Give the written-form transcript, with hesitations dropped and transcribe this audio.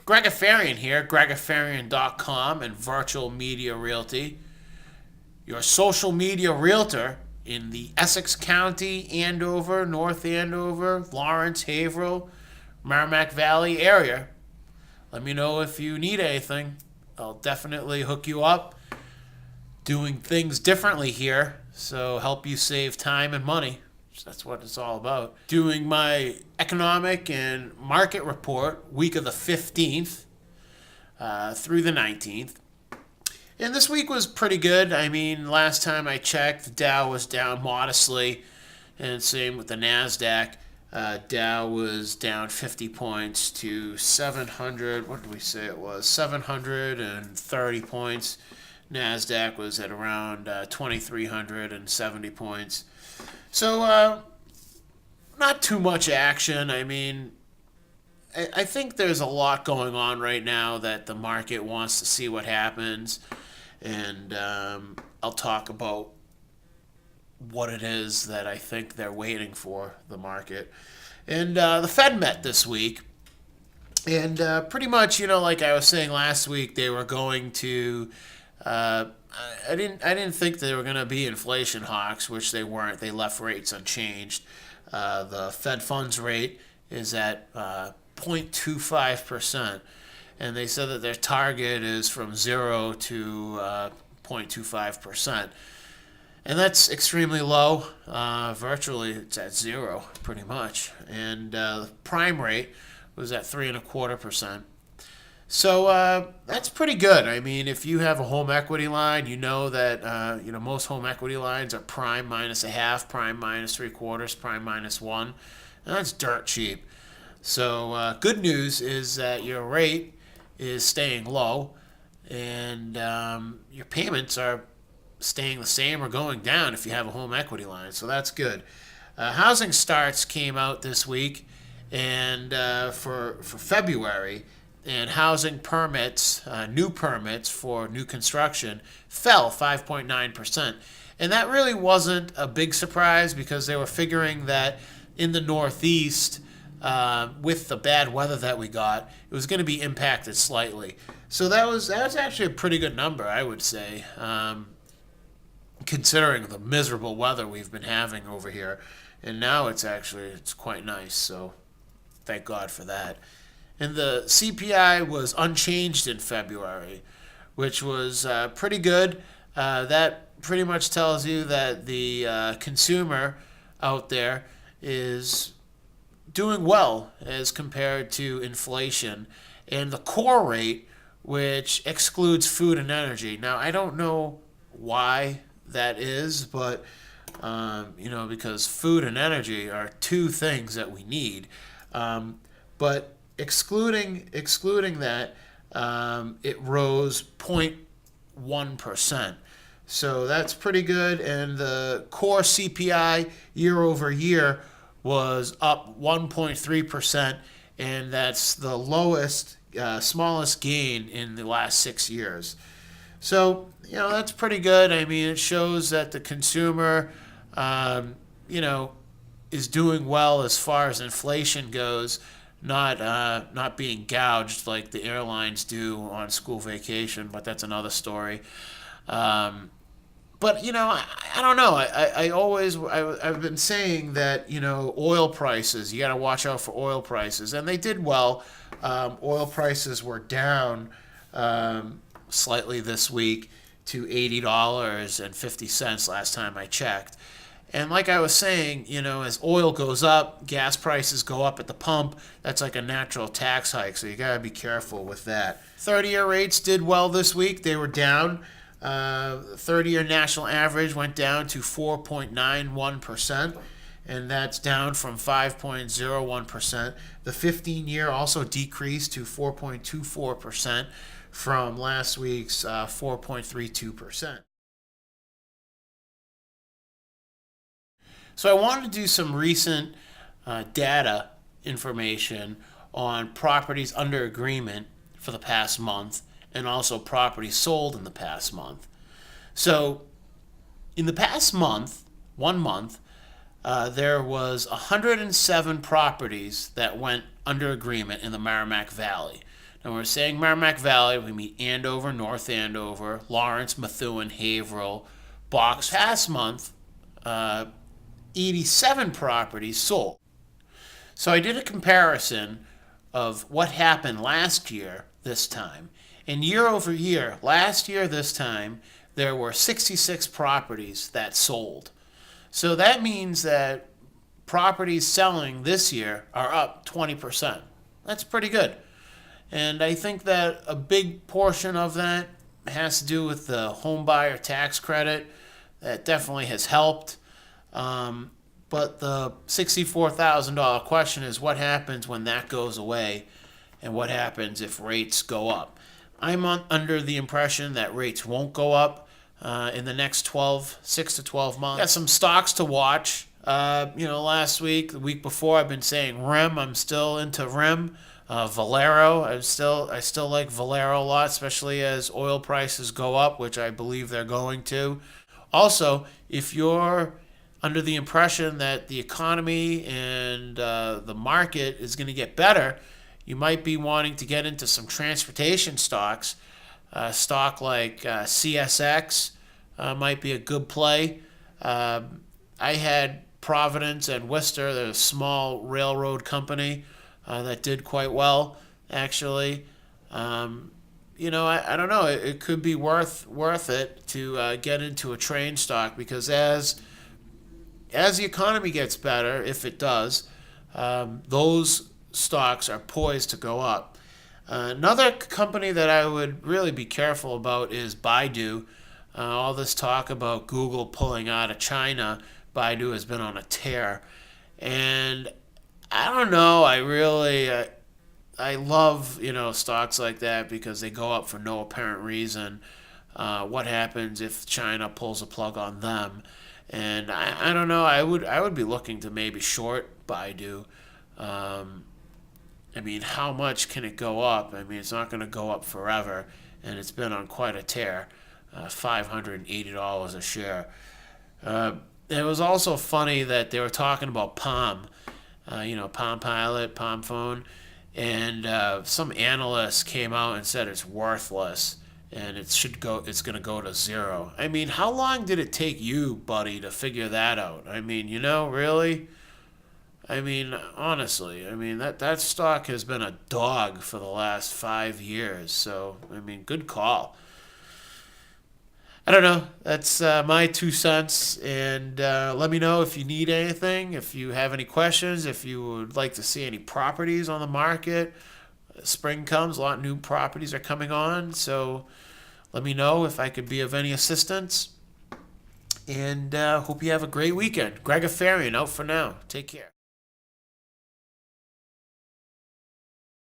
Greg Afarian here, gregafarian.com and Virtual Media Realty, your social media realtor in the Essex County, Andover, North Andover, Lawrence, Haverhill, Merrimack Valley area. Let me know if you need anything. I'll definitely hook you up. Doing things differently here, so help you save time and money. That's what it's all about. Doing my economic and market report week of the 15th through the 19th. And this week was pretty good. I mean, last time I checked, the Dow was down modestly, and same with the NASDAQ. Dow was down 50 points to 700. What did we say it was? 730 points. NASDAQ was at around 2,370 points. So, not too much action. I mean, I think there's a lot going on right now that the market wants to see what happens. And I'll talk about what it is that I think they're waiting for, the market. And the Fed met this week. And pretty much, like I was saying last week, they were going to... I didn't think they were going to be inflation hawks, which they weren't. They left rates unchanged. The Fed funds rate is at 0.25%, and they said that their target is from 0 to 0.25%. And that's extremely low. Virtually, it's at 0, pretty much. And the prime rate was at 3.25%. So that's pretty good. I mean, if you have a home equity line, you know that most home equity lines are prime minus a half, prime minus 3/4, prime minus 1, and that's dirt cheap. So good news is that your rate is staying low, and your payments are staying the same or going down if you have a home equity line. So that's good. Housing starts came out this week, and for February. And housing permits, new permits for new construction, fell 5.9%. And that really wasn't a big surprise because they were figuring that in the Northeast, with the bad weather that we got, it was going to be impacted slightly. So that was actually a pretty good number, I would say, considering the miserable weather we've been having over here. And now it's quite nice, so thank God for that. And the CPI was unchanged in February, which was pretty good. That pretty much tells you that the consumer out there is doing well as compared to inflation. And the core rate, which excludes food and energy. Now, I don't know why that is, but, because food and energy are two things that we need. But excluding that, it rose 0.1%. So that's pretty good. And the core CPI year over year was up 1.3%, and that's the lowest, smallest gain in the last 6 years. So, that's pretty good. I mean, it shows that the consumer, is doing well as far as inflation goes. Not being gouged like the airlines do on school vacation, but that's another story. But I don't know. I've been saying that oil prices. You got to watch out for oil prices, and they did well. Oil prices were down slightly this week to $80.50 last time I checked. And like I was saying, as oil goes up, gas prices go up at the pump. That's like a natural tax hike, so you got to be careful with that. 30-year rates did well this week. They were down. 30-year national average went down to 4.91%, and that's down from 5.01%. The 15-year also decreased to 4.24% from last week's 4.32%. So I wanted to do some recent data information on properties under agreement for the past month and also properties sold in the past month. So in the past month, 1 month, there was 107 properties that went under agreement in the Merrimack Valley. And we're saying Merrimack Valley, we mean Andover, North Andover, Lawrence, Methuen, Haverhill, Boxford. Past month, 87 properties sold. So I did a comparison of what happened last year this time. And year over year, last year this time, there were 66 properties that sold. So that means that properties selling this year are up 20%. That's pretty good. And I think that a big portion of that has to do with the home buyer tax credit. That definitely has helped. But the $64,000 question is what happens when that goes away and what happens if rates go up. I'm under the impression that rates won't go up in the next 6 to 12 months. Got some stocks to watch. Last week, the week before, I've been saying RIMM. I'm still into RIMM. Valero, I still like Valero a lot, especially as oil prices go up, which I believe they're going to. Also, if you're under the impression that the economy and the market is going to get better, you might be wanting to get into some transportation stocks. Stock like CSX might be a good play. I had Providence and Worcester, they're a small railroad company that did quite well, actually. I don't know. It could be worth it to get into a train stock because as the economy gets better, if it does, those stocks are poised to go up. Another company that I would really be careful about is BIDU. All this talk about Google pulling out of China, BIDU has been on a tear. And I don't know, I love, stocks like that because they go up for no apparent reason. What happens if China pulls a plug on them? And I don't know, I would be looking to maybe short Baidu. How much can it go up? It's not going to go up forever, and it's been on quite a tear, $580 a share. It was also funny that they were talking about Palm, Palm Pilot, Palm Phone, and some analyst came out and said it's worthless and it's going to go to zero. How long did it take you, buddy, to figure that out? Really? Honestly, that stock has been a dog for the last 5 years. So, good call. I don't know. That's my 2 cents. And let me know if you need anything, if you have any questions, if you would like to see any properties on the market. Spring comes, a lot of new properties are coming on. So let me know if I could be of any assistance. And hope you have a great weekend. Greg Afarian out for now. Take care.